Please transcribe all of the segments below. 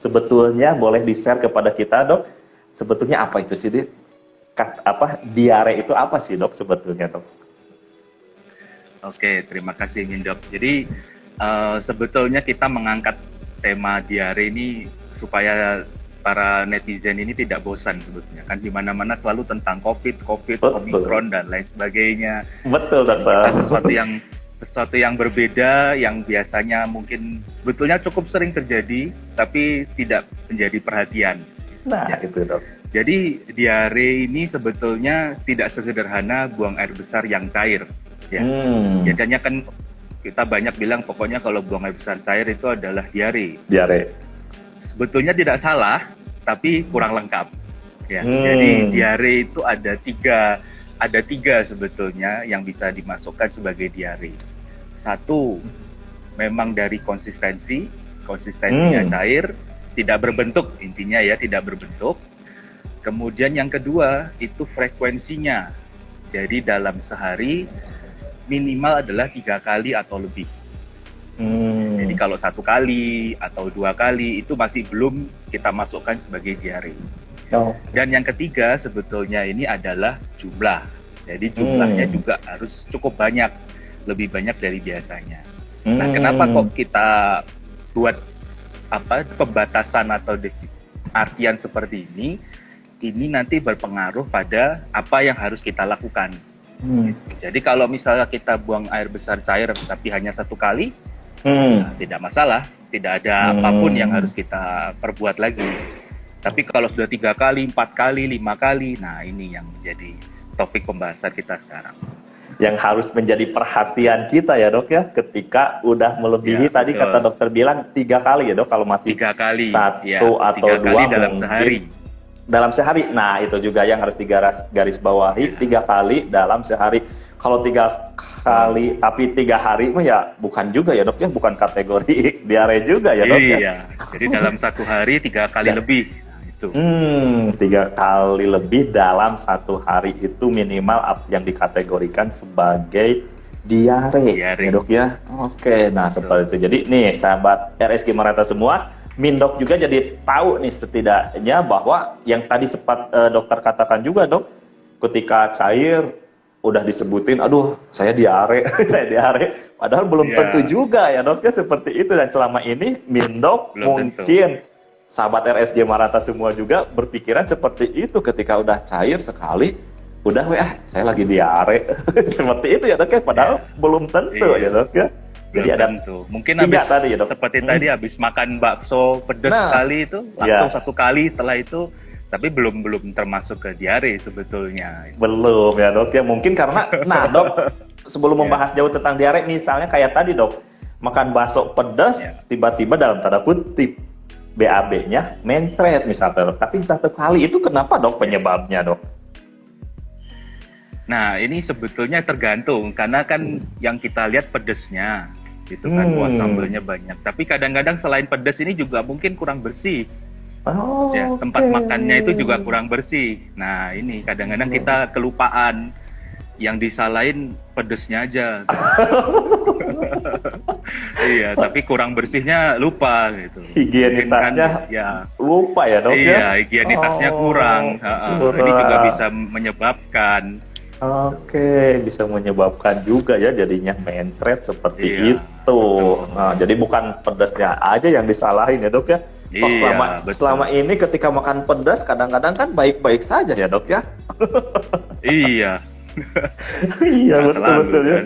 sebetulnya boleh di-share kepada kita, Dok? Sebetulnya apa itu sih, diare itu apa sih, Dok, sebetulnya, Dok? Oke, terima kasih Mindok. Jadi sebetulnya kita mengangkat tema diare ini supaya para netizen ini tidak bosan sebetulnya. Kan di mana-mana selalu tentang COVID, Betul. Omikron dan lain sebagainya. Betul, Dan Dokter. kita sesuatu yang berbeda yang biasanya mungkin sebetulnya cukup sering terjadi tapi tidak menjadi perhatian. Nah, Ya. itu, Dok. Jadi diare ini sebetulnya tidak sesederhana buang air besar yang cair. Ya, biasanya kan kita banyak bilang pokoknya kalau buang air besar cair itu adalah diare. Diare. Sebetulnya tidak salah, tapi kurang lengkap. Ya, jadi diare itu ada tiga sebetulnya yang bisa dimasukkan sebagai diare. Satu, memang dari konsistensinya cair, tidak berbentuk intinya ya, tidak berbentuk. Kemudian yang kedua itu frekuensinya. Jadi dalam sehari minimal adalah 3 kali atau lebih. Jadi kalau 1 kali atau 2 kali itu masih belum kita masukkan sebagai diare. Dan yang ketiga sebetulnya ini adalah jumlah. Jadi jumlahnya juga harus cukup banyak, lebih banyak dari biasanya. Nah, kenapa kok kita buat pembatasan atau artian seperti ini? Ini nanti berpengaruh pada apa yang harus kita lakukan. Jadi kalau misalnya kita buang air besar cair tapi hanya 1 kali, nah, tidak masalah, tidak ada apapun yang harus kita perbuat lagi. Tapi kalau sudah 3 kali, 4 kali, 5 kali, nah ini yang menjadi topik pembahasan kita sekarang. Yang harus menjadi perhatian kita ya, Dok, ya, ketika udah melebihi Ya, tadi betul. kata dokter bilang 3 kali ya, Dok, kalau masih 3 kali, 1 ya, atau 3 kali 2 dalam mungkin. sehari. Dalam sehari, nah itu juga yang harus garis bawahi, 3 kali dalam sehari. Kalau 3 kali tapi 3 hari mah ya bukan juga ya, Dok, ya, bukan kategori diare juga ya, Dok, ya. Iya, jadi dalam 1 hari 3 kali lebih. Nah, itu. 3 kali lebih dalam 1 hari itu minimal yang dikategorikan sebagai diare. Ya, Dok, ya. Oke, nah seperti itu. Jadi nih sahabat RSG Maranatha semua, Mindok juga jadi tahu nih setidaknya bahwa yang tadi sempat dokter katakan juga, Dok, ketika cair udah disebutin, aduh saya diare, saya diare, padahal belum tentu juga ya, Dok, ya, seperti itu. Dan selama ini Mindok mungkin sahabat RSG Maranatha semua juga berpikiran seperti itu ketika udah cair sekali, udah saya lagi diare. Seperti itu ya, Dok, ya, padahal belum tentu ya, Dok, ya. Jadi ada tentu. Mungkin habis tadi ya, Dok. Seperti tadi habis makan bakso pedas sekali itu langsung 1 kali setelah itu, tapi belum termasuk ke diare sebetulnya. Belum ya, Dok, ya, mungkin karena Dok, sebelum membahas jauh tentang diare, misalnya kayak tadi, Dok, makan bakso pedas tiba-tiba dalam tanda kutip BAB-nya mencret misalnya, Dok. Tapi 1 kali itu kenapa, Dok, penyebabnya, Dok? Nah, ini sebetulnya tergantung karena kan yang kita lihat pedesnya gitu kan, wah sambelnya banyak. Tapi kadang-kadang selain pedas ini juga mungkin kurang bersih. Tempat makannya itu juga kurang bersih. Nah, ini kadang-kadang kita kelupaan, yang disalahin pedesnya aja. Iya, tapi kurang bersihnya lupa gitu. Higienitasnya lupa ya, Dok, ya? Iya, higienitasnya kurang. Ini juga bisa menyebabkan. Oke, bisa menyebabkan juga ya jadinya mencret seperti itu. Nah, jadi bukan pedasnya aja yang disalahin ya, Dok, ya. Selama ini ketika makan pedas kadang-kadang kan baik-baik saja ya, Dok, ya. Iya. Iya, betul-betul ya.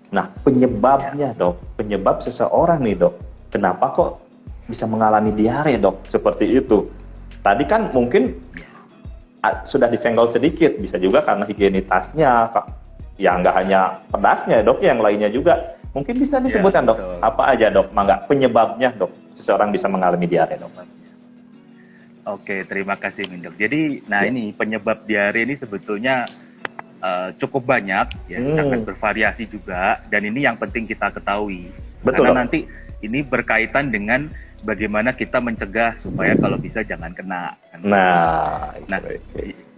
Nah, penyebabnya, Dok, penyebab seseorang nih, Dok, kenapa kok bisa mengalami diare, Dok, seperti itu? Tadi kan mungkin sudah disenggol sedikit, bisa juga karena higienitasnya, ya nggak hanya pedasnya, Dok, yang lainnya juga. Mungkin bisa disebutkan, Dok, apa aja, Dok, mangga penyebabnya, Dok, seseorang bisa mengalami diare, Dok? Oke, terima kasih, Mindok. Jadi, ini penyebab diare ini sebetulnya cukup banyak, ya, sangat bervariasi juga, dan ini yang penting kita ketahui. Betul, karena Dok. nanti ini berkaitan dengan bagaimana kita mencegah supaya kalau bisa jangan kena. Nah,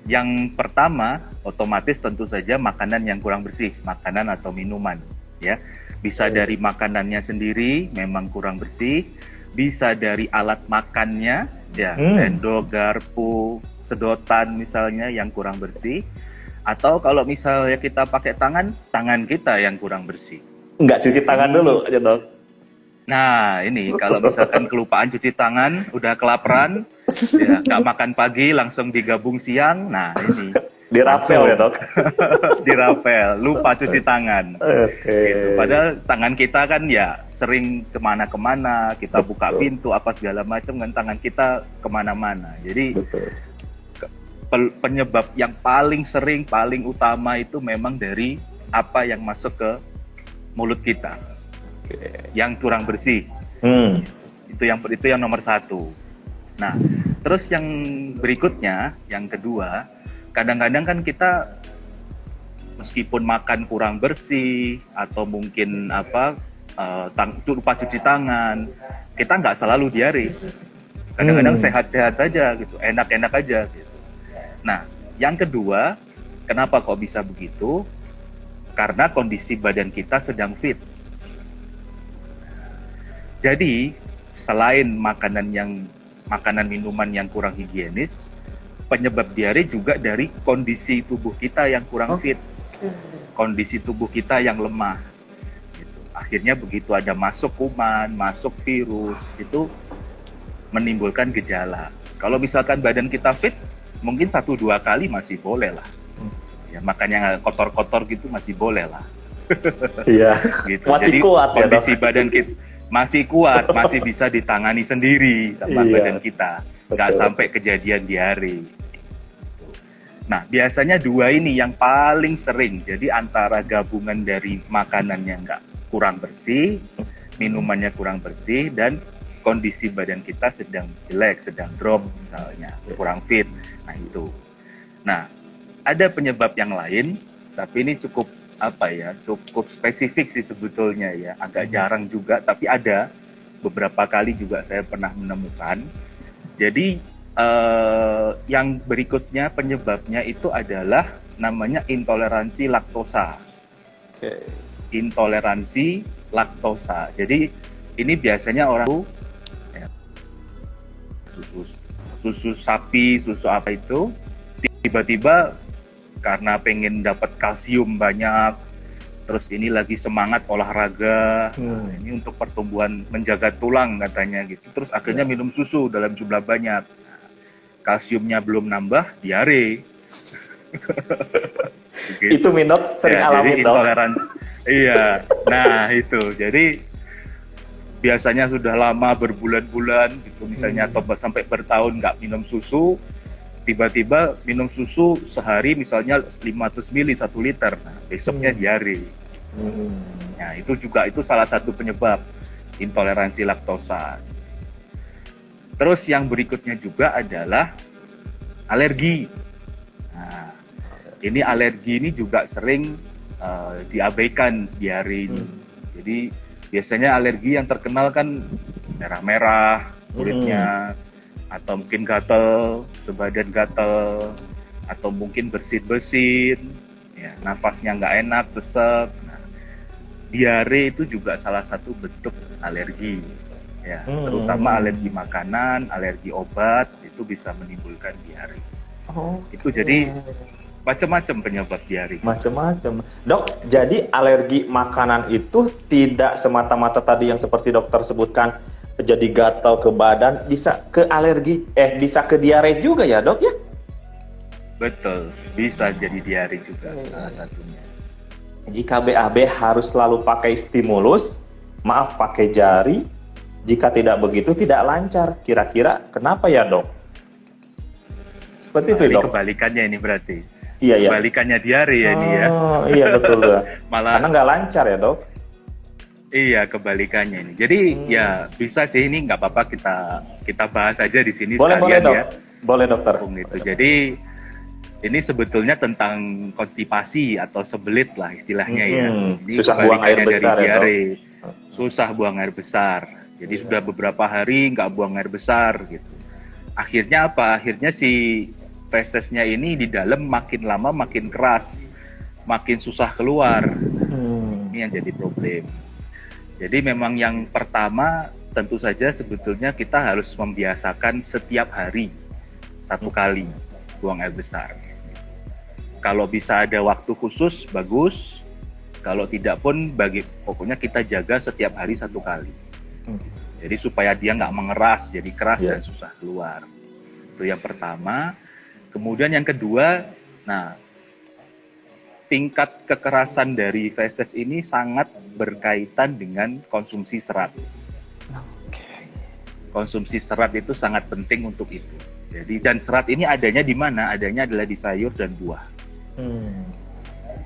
yang pertama otomatis tentu saja makanan yang kurang bersih, makanan atau minuman, ya. Bisa dari makanannya sendiri memang kurang bersih, bisa dari alat makannya, ya, sendok, garpu, sedotan misalnya yang kurang bersih, atau kalau misalnya kita pakai tangan kita yang kurang bersih. Nggak cuci tangan dulu aja, Dok. Nah, ini kalau misalkan kelupaan cuci tangan, udah kelaparan, ya, nggak makan pagi, langsung digabung siang, nah ini. Dirapel ya, Dok? Dirapel, lupa cuci tangan. Oke. Gitu. Padahal tangan kita kan ya sering kemana-kemana, kita buka pintu, apa segala macam, kan tangan kita kemana-mana. Jadi Betul. Penyebab yang paling sering, paling utama itu memang dari apa yang masuk ke mulut kita, yang kurang bersih. Itu yang nomor satu. Nah, terus yang berikutnya, yang kedua, kadang-kadang kan kita meskipun makan kurang bersih atau mungkin lupa cuci tangan, kita nggak selalu diare. Kadang-kadang sehat-sehat saja gitu, enak-enak aja gitu. Nah, yang kedua, kenapa kok bisa begitu? Karena kondisi badan kita sedang fit. Jadi, selain makanan minuman yang kurang higienis, penyebab diare juga dari kondisi tubuh kita yang kurang fit. Kondisi tubuh kita yang lemah. Gitu. Akhirnya begitu ada masuk kuman, masuk virus, itu menimbulkan gejala. Kalau misalkan badan kita fit, mungkin 1-2 kali masih boleh lah. Ya, makanya kotor-kotor gitu masih boleh lah. Iya. Gitu. Masih Jadi, kuat ya, kondisi badan kita masih kuat, masih bisa ditangani sendiri sama badan kita. Nggak sampai kejadian diare. Nah, biasanya dua ini yang paling sering. Jadi antara gabungan dari makanannya kurang bersih, minumannya kurang bersih, dan kondisi badan kita sedang jelek, sedang drop misalnya, kurang fit. Nah, itu. Nah, ada penyebab yang lain, tapi ini cukup spesifik sih sebetulnya ya. Agak jarang juga, tapi ada beberapa kali juga saya pernah menemukan. Jadi yang berikutnya penyebabnya itu adalah namanya intoleransi laktosa. Intoleransi laktosa. Jadi ini biasanya orang susu sapi, susu apa itu, tiba-tiba karena pengen dapat kalsium banyak, terus ini lagi semangat olahraga, ini untuk pertumbuhan, menjaga tulang katanya gitu, terus akhirnya minum susu dalam jumlah banyak, kalsiumnya belum nambah, diare. Gitu. Itu Minok sering alami, Dok. Iya, nah itu, jadi biasanya sudah lama berbulan-bulan gitu misalnya, atau sampai bertahun nggak minum susu, tiba-tiba minum susu sehari misalnya 500 ml 1 liter, nah besoknya diare. Nah itu salah satu penyebab intoleransi laktosa. Terus yang berikutnya juga adalah alergi. Nah, ini alergi ini juga sering diabaikan diare ini. Jadi biasanya alergi yang terkenal kan merah-merah kulitnya, atau mungkin gatal, sebadan gatal, atau mungkin bersin-bersin, ya, nafasnya nggak enak, sesek. Nah, diare itu juga salah satu bentuk alergi, ya, terutama alergi makanan, alergi obat itu bisa menimbulkan diare. Itu jadi macam-macam penyebab diare. Macam-macam. Dok, jadi alergi makanan itu tidak semata-mata tadi yang seperti dokter sebutkan, jadi gatal ke badan, bisa ke alergi, bisa ke diare juga ya, Dok ya? Betul, bisa jadi diare juga salah satunya. Jika BAB harus selalu pakai stimulus, pakai jari, jika tidak begitu tidak lancar. Kira-kira kenapa ya, Dok? Seperti itu, Dok. Kebalikannya ini berarti. Iya, iya. Kebalikannya diare ya ini ya. Iya, betul. Malah karena nggak lancar ya, Dok? Iya, kebalikannya ini. Jadi ya bisa sih, ini nggak apa-apa kita bahas aja di sini boleh, sekalian Dok. ya. Boleh, Dokter. Gitu. Jadi ini sebetulnya tentang konstipasi atau sebelit lah istilahnya ya. Ini susah buang air besar dari diare. ya, Dok? Susah buang air besar. Jadi sudah beberapa hari nggak buang air besar gitu. Akhirnya apa? Akhirnya si fesesnya ini di dalam makin lama makin keras, makin susah keluar. Ini yang jadi problem. Jadi memang yang pertama tentu saja sebetulnya kita harus membiasakan setiap hari 1 kali buang air besar. Kalau bisa ada waktu khusus bagus, kalau tidak pun pokoknya kita jaga setiap hari 1 kali. Jadi supaya dia nggak mengeras, jadi keras dan susah keluar. Itu yang pertama. Kemudian yang kedua, nah tingkat kekerasan dari feses ini sangat berkaitan dengan konsumsi serat. Konsumsi serat itu sangat penting untuk itu. Jadi dan serat ini adanya di mana? Adanya adalah di sayur dan buah.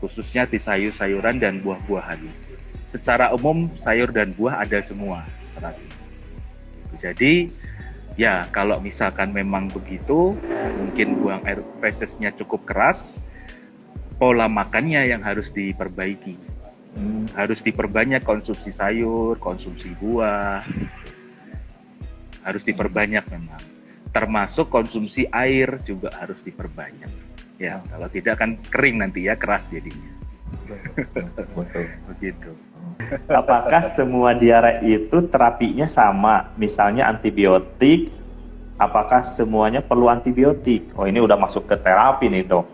Khususnya di sayur-sayuran dan buah-buahan. Secara umum sayur dan buah ada semua serat ini. Jadi ya kalau misalkan memang begitu, mungkin buang air fesesnya cukup keras, pola makannya yang harus diperbaiki. Harus diperbanyak konsumsi sayur, konsumsi buah. Harus diperbanyak memang. Termasuk konsumsi air juga harus diperbanyak. Ya, kalau tidak kan kering nanti ya, keras jadinya. Betul. Begitu. Apakah semua diare itu terapinya sama? Misalnya antibiotik, apakah semuanya perlu antibiotik? Oh, ini udah masuk ke terapi nih, Dok.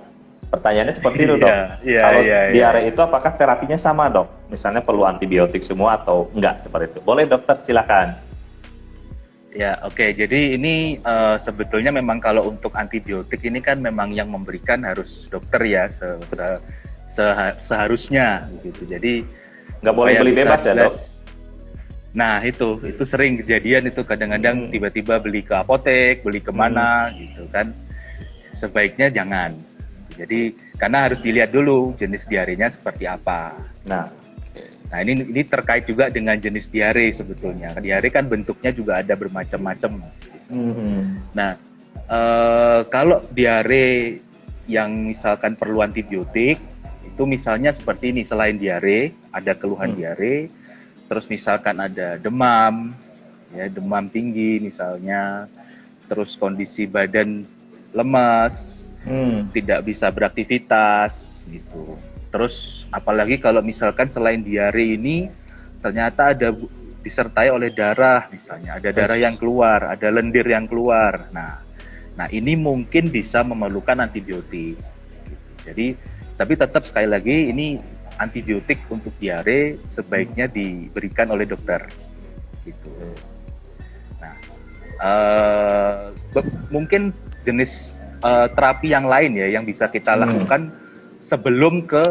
Pertanyaannya seperti itu, Dok. Kalau diare itu apakah terapinya sama, Dok? Misalnya perlu antibiotik semua atau enggak seperti itu? Boleh, Dokter, silakan. Ya, oke. Jadi ini sebetulnya memang kalau untuk antibiotik ini kan memang yang memberikan harus dokter ya, seharusnya gitu. Jadi nggak boleh beli bebas ya, Dok? Nah, itu sering kejadian itu kadang-kadang tiba-tiba beli ke apotek, beli kemana gitu kan. Sebaiknya jangan. Jadi karena harus dilihat dulu jenis diarenya seperti apa. Nah ini terkait juga dengan jenis diare sebetulnya. Diare kan bentuknya juga ada bermacam-macam. Nah kalau diare yang misalkan perlu antibiotik itu misalnya seperti ini, selain diare ada keluhan diare, terus misalkan ada demam, ya demam tinggi misalnya, terus kondisi badan lemas. Tidak bisa beraktivitas gitu. Terus apalagi kalau misalkan selain diare ini ternyata ada disertai oleh darah misalnya, ada darah yang keluar, ada lendir yang keluar. Nah ini mungkin bisa memerlukan antibiotik. Gitu. Jadi tapi tetap sekali lagi ini antibiotik untuk diare sebaiknya diberikan oleh dokter. Gitu. Nah mungkin jenis terapi yang lain ya yang bisa kita lakukan sebelum ke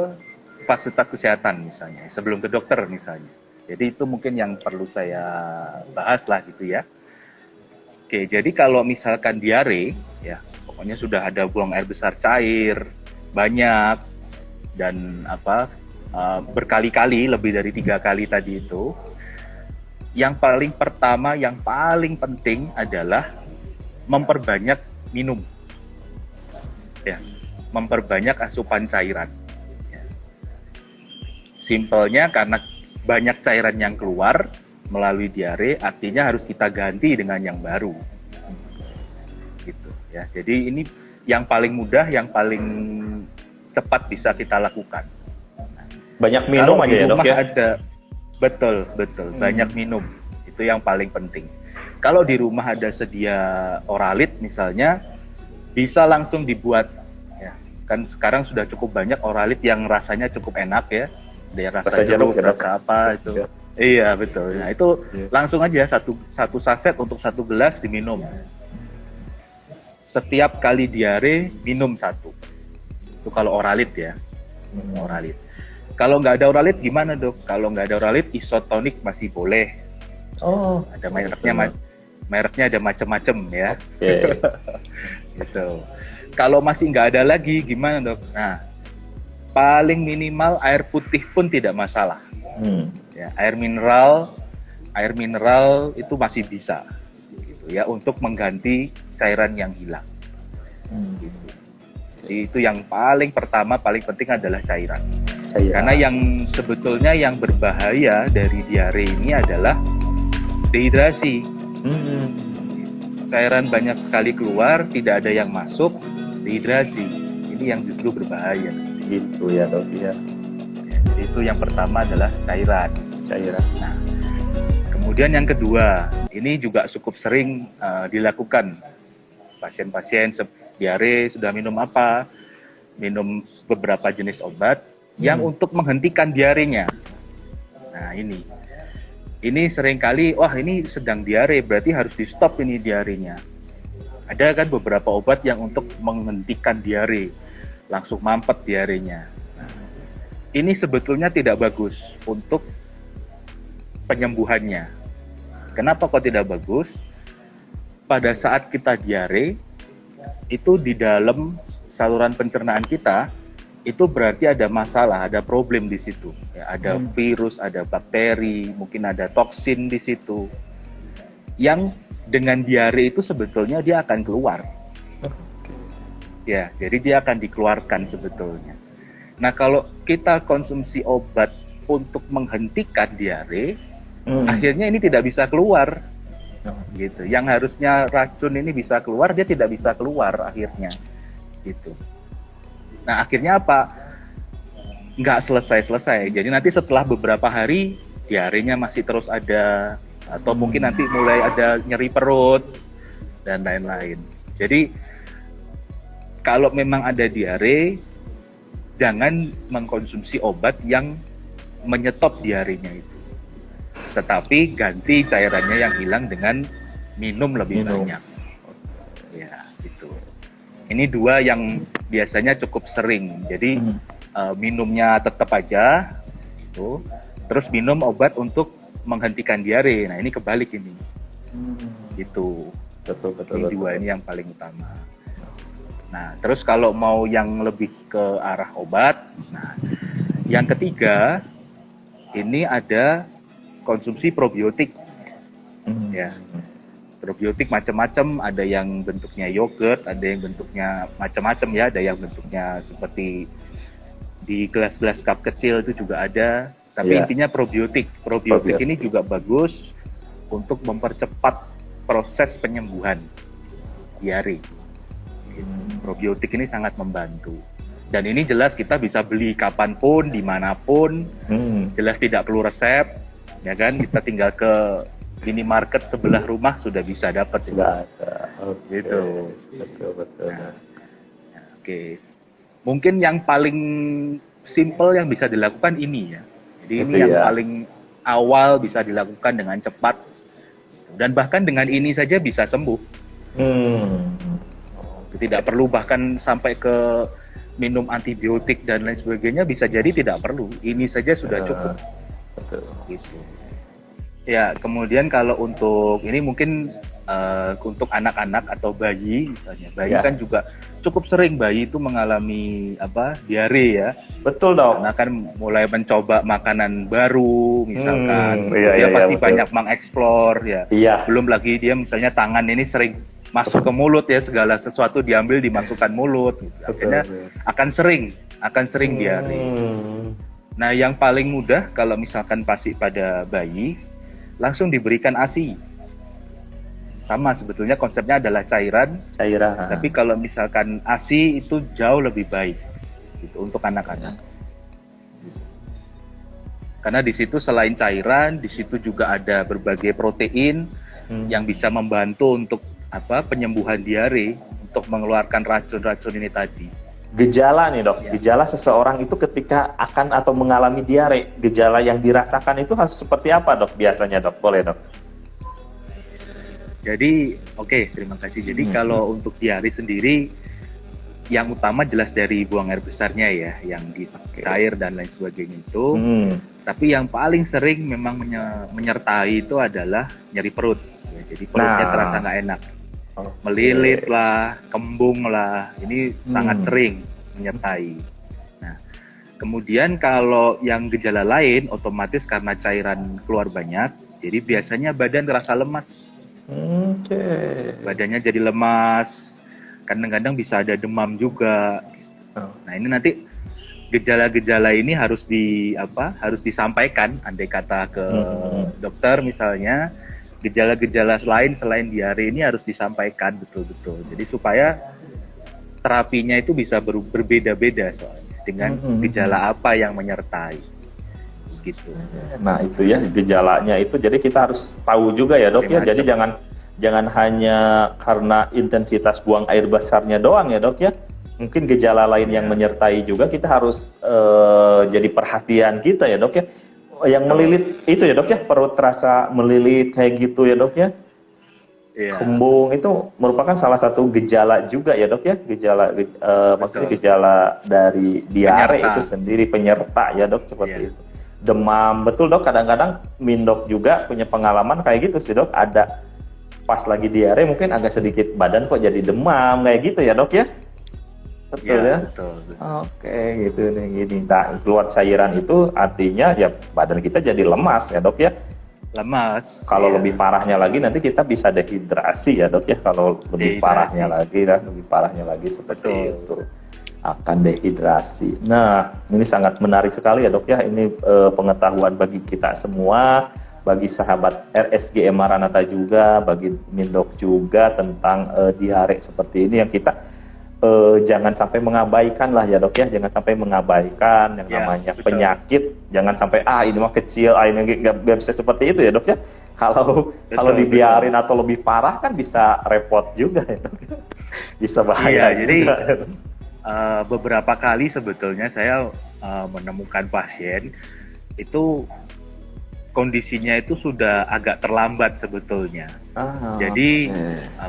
fasilitas kesehatan misalnya, sebelum ke dokter misalnya. Jadi itu mungkin yang perlu saya bahas lah gitu ya. Oke, jadi kalau misalkan diare ya pokoknya sudah ada buang air besar cair banyak dan berkali-kali, lebih dari 3 kali tadi itu, yang paling pertama yang paling penting adalah memperbanyak minum. Ya, memperbanyak asupan cairan. Ya. Simpelnya karena banyak cairan yang keluar melalui diare, artinya harus kita ganti dengan yang baru. Gitu ya. Jadi ini yang paling mudah, yang paling cepat bisa kita lakukan. Banyak minum aja ya, Dok ya. Betul. Banyak minum. Itu yang paling penting. Kalau di rumah ada sedia Oralit misalnya, bisa langsung dibuat ya. Kan sekarang sudah cukup banyak Oralit yang rasanya cukup enak ya. Ada rasa jeruk, rasa apa itu. Ya. Iya, betul. Nah, itu langsung aja satu saset untuk 1 gelas diminum. Setiap kali diare minum 1. Itu kalau Oralit ya. Oralit. Kalau nggak ada Oralit gimana, Dok? Kalau nggak ada Oralit, isotonik masih boleh. Oh, ada mereknya ada macam-macam ya. Gitu. Kalau masih nggak ada lagi gimana, Dok? Nah, paling minimal air putih pun tidak masalah. Ya, air mineral itu masih bisa, gitu ya, untuk mengganti cairan yang hilang. Gitu. Jadi itu yang paling pertama, paling penting adalah cairan. Karena yang sebetulnya yang berbahaya dari diare ini adalah dehidrasi. Cairan banyak sekali keluar, tidak ada yang masuk, dehidrasi. Ini yang justru berbahaya. Gitu ya, Dok ya. Jadi itu yang pertama adalah cairan. Nah, Kemudian yang kedua, ini juga cukup sering dilakukan pasien-pasien diare sudah minum apa, minum beberapa jenis obat yang untuk menghentikan diarenya. Nah ini seringkali, wah ini sedang diare, berarti harus di stop ini diarenya. Ada kan beberapa obat yang untuk menghentikan diare, langsung mampet diarenya. Nah, ini sebetulnya tidak bagus untuk penyembuhannya. Kenapa kok tidak bagus? Pada saat kita diare, itu di dalam saluran pencernaan kita, itu berarti ada masalah, ada problem di situ. Ya, ada virus, ada bakteri, mungkin ada toksin di situ. Yang dengan diare itu sebetulnya dia akan keluar. Ya, jadi dia akan dikeluarkan sebetulnya. Nah, kalau kita konsumsi obat untuk menghentikan diare, akhirnya ini tidak bisa keluar, gitu. Yang harusnya racun ini bisa keluar, dia tidak bisa keluar akhirnya, gitu. Nah akhirnya apa? Nggak selesai. Jadi nanti setelah beberapa hari diarenya masih terus ada, atau mungkin nanti mulai ada nyeri perut dan lain-lain. Jadi kalau memang ada diare, jangan mengkonsumsi obat yang menyetop diarenya itu. Tetapi ganti cairannya yang hilang dengan minum lebih banyak. Ya, gitu. Ini dua yang biasanya cukup sering. Jadi minumnya tetap aja, gitu. Terus minum obat untuk menghentikan diare. Nah ini kebalik ini. Gitu. Betul. Ini dua ini yang paling utama. Nah terus kalau mau yang lebih ke arah obat, nah yang ketiga ini ada konsumsi probiotik, ya. Probiotik macam-macam, ada yang bentuknya yogurt, ada yang bentuknya macam-macam ya, ada yang bentuknya seperti di gelas-gelas cup kecil itu juga ada. Tapi intinya probiotik ini juga bagus untuk mempercepat proses penyembuhan diare. Probiotik ini sangat membantu. Dan ini jelas kita bisa beli kapanpun, dimanapun, jelas tidak perlu resep. Ya kan, kita tinggal ke minimarket sebelah rumah sudah bisa dapat. Sudah ada. Gitu. Betul. Nah, oke. Mungkin yang paling simple yang bisa dilakukan ini ya. Jadi ini yang paling awal bisa dilakukan dengan cepat. Dan bahkan dengan ini saja bisa sembuh. Tidak perlu bahkan sampai ke minum antibiotik dan lain sebagainya, bisa jadi tidak perlu. Ini saja sudah cukup. Betul. Gitu. Ya, kemudian kalau untuk ini mungkin untuk anak-anak atau bayi misalnya, bayi kan juga cukup sering bayi itu mengalami diare ya. Betul dong. Karena kan mulai mencoba makanan baru misalkan, dia pasti betul. banyak mengeksplor ya. Belum lagi dia misalnya tangan ini sering masuk ke mulut ya, segala sesuatu diambil dimasukkan mulut. Gitu. Akhirnya akan sering diare. Nah, yang paling mudah kalau misalkan pasti pada bayi, langsung diberikan ASI. Sama sebetulnya konsepnya adalah cairan. Tapi kalau misalkan ASI itu jauh lebih baik gitu, untuk anak-anak. Karena di situ selain cairan, di situ juga ada berbagai protein yang bisa membantu untuk penyembuhan diare, untuk mengeluarkan racun-racun ini tadi. Gejala nih dok, gejala seseorang itu ketika akan atau mengalami diare, gejala yang dirasakan itu harus seperti apa dok biasanya dok? Boleh dok? Jadi, terima kasih. Jadi kalau untuk diare sendiri, yang utama jelas dari buang air besarnya ya, yang di air dan lain sebagainya itu. Tapi yang paling sering memang menyertai itu adalah nyeri perut. Ya, jadi perutnya terasa nggak enak. Melilit lah, kembung lah, ini sangat sering menyertai. Nah, kemudian kalau yang gejala lain, otomatis karena cairan keluar banyak, jadi biasanya badan terasa lemas. Badannya jadi lemas, kadang-kadang bisa ada demam juga. Nah, ini nanti gejala-gejala ini harus disampaikan, andai kata ke dokter misalnya. Gejala-gejala lain selain diare ini harus disampaikan betul-betul. Jadi supaya terapinya itu bisa berbeda-beda soalnya dengan gejala apa yang menyertai. gitu. Nah itu ya gejalanya itu, jadi kita harus tahu juga ya dok ya. Jadi jangan hanya karena intensitas buang air besarnya doang ya dok ya. Mungkin gejala lain yang menyertai juga, kita harus jadi perhatian kita ya dok ya. Yang melilit itu ya dok ya, perut terasa melilit kayak gitu ya dok ya. Kembung itu merupakan salah satu gejala juga ya dok ya, maksudnya gejala dari diare itu sendiri, penyerta ya dok, seperti itu. Demam, betul dok, kadang-kadang Mindok juga punya pengalaman kayak gitu sih dok, ada pas lagi diare mungkin agak sedikit badan kok jadi demam kayak gitu ya dok ya. Betul ya? Betul. Oke, gitu nih gini. Nah, keluar cairan itu artinya ya badan kita jadi lemas ya dok ya. Lemas. Kalau lebih parahnya lagi nanti kita bisa dehidrasi ya dok ya. Kalau lebih parahnya lagi seperti itu akan dehidrasi. Nah, ini sangat menarik sekali ya dok ya. Ini pengetahuan bagi kita semua, bagi sahabat RSGM Maranatha juga, bagi Mindok juga tentang diare seperti ini yang kita jangan sampai mengabaikan lah ya dok ya, jangan sampai mengabaikan yang namanya penyakit, jangan sampai ini mah kecil, ini nggak bisa seperti itu ya dok ya. Kalau dibiarin atau lebih parah kan bisa repot juga ya dok, bisa bahaya. Jadi beberapa kali sebetulnya saya menemukan pasien itu kondisinya itu sudah agak terlambat sebetulnya. Jadi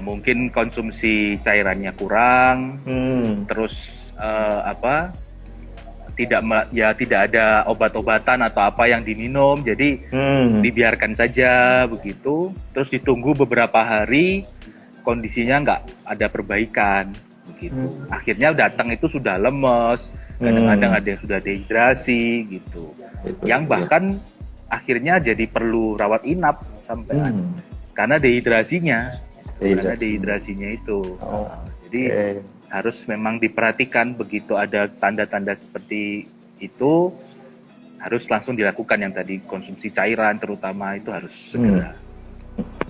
mungkin konsumsi cairannya kurang, terus tidak ada obat-obatan atau apa yang diminum, jadi dibiarkan saja begitu. Terus ditunggu beberapa hari, kondisinya nggak ada perbaikan begitu. Akhirnya datang itu sudah lemes, kadang-kadang ada yang sudah dehidrasi gitu, yang bahkan akhirnya jadi perlu rawat inap sampai karena dehidrasinya itu. Jadi harus memang diperhatikan, begitu ada tanda-tanda seperti itu harus langsung dilakukan yang tadi, konsumsi cairan terutama itu harus segera.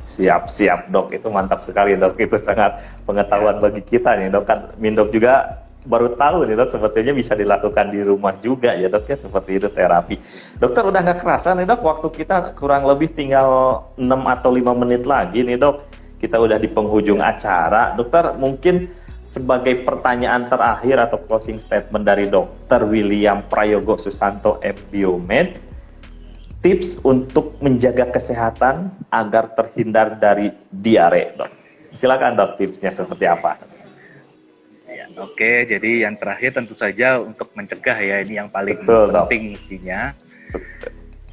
Siap dok, itu mantap sekali dok, itu sangat pengetahuan bagi kita nih dok. Kan Mindok juga baru tahu nih dok, sepertinya bisa dilakukan di rumah juga ya dok ya, seperti itu terapi. Dokter, udah nggak kerasa nih dok, waktu kita kurang lebih tinggal 6 atau 5 menit lagi nih dok, kita udah di penghujung acara. Dokter, mungkin sebagai pertanyaan terakhir atau closing statement dari Dokter William Prayogo Susanto FBiomed, tips untuk menjaga kesehatan agar terhindar dari diare dok. Silakan dok, tipsnya seperti apa? Oke, jadi yang terakhir tentu saja untuk mencegah ya, ini yang paling penting mestinya.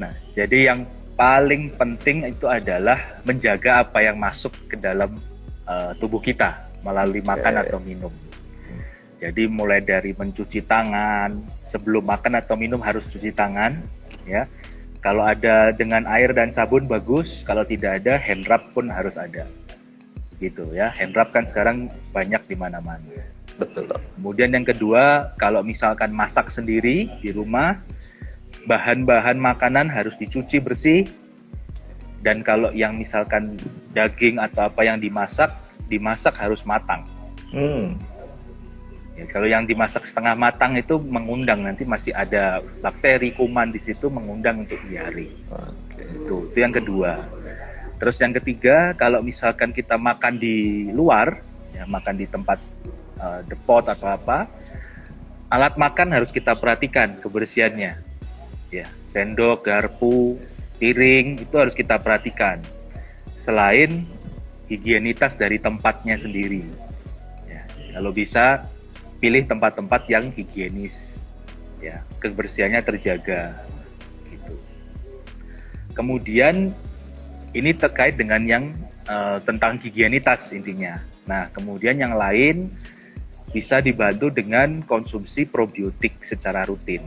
Nah, jadi yang paling penting itu adalah menjaga apa yang masuk ke dalam tubuh kita melalui makan atau minum. Jadi mulai dari mencuci tangan, sebelum makan atau minum harus cuci tangan ya. Kalau ada dengan air dan sabun bagus, kalau tidak ada hand rub pun harus ada. Gitu ya. Hand rub kan sekarang banyak di mana-mana. Betul. Kemudian yang kedua, kalau misalkan masak sendiri di rumah, bahan-bahan makanan harus dicuci bersih. Dan kalau yang misalkan daging atau apa yang dimasak harus matang. Ya, kalau yang dimasak setengah matang itu mengundang, nanti masih ada bakteri, kuman di situ, mengundang untuk diare. Itu yang kedua. Terus yang ketiga, kalau misalkan kita makan di luar, ya makan di tempat depot atau apa, alat makan harus kita perhatikan kebersihannya. Ya, sendok, garpu, piring itu harus kita perhatikan. Selain higienitas dari tempatnya sendiri. Ya, kalau bisa pilih tempat-tempat yang higienis. Ya, kebersihannya terjaga. Gitu. Kemudian ini terkait dengan yang tentang higienitas intinya. Nah, kemudian yang lain bisa dibantu dengan konsumsi probiotik secara rutin.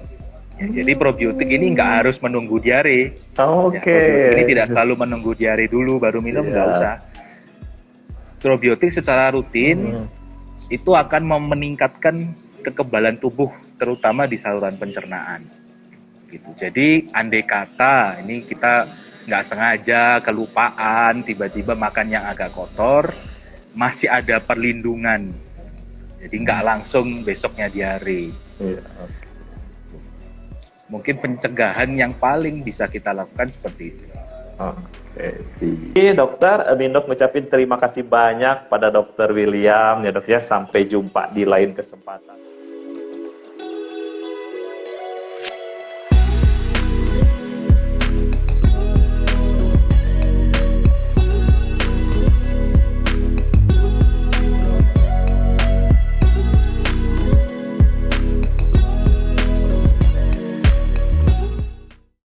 Ya, jadi probiotik ini nggak harus menunggu diare. Ya, ini tidak selalu menunggu diare dulu baru minum, nggak usah. Probiotik secara rutin itu akan meningkatkan kekebalan tubuh, terutama di saluran pencernaan. Gitu. Jadi andai kata ini kita nggak sengaja kelupaan, tiba-tiba makan yang agak kotor, masih ada perlindungan. Jadi nggak langsung besoknya diare. mungkin pencegahan yang paling bisa kita lakukan seperti itu. Oke, sih. Dokter, Dok ngucapin terima kasih banyak pada Dokter William ya dok ya. Sampai jumpa di lain kesempatan.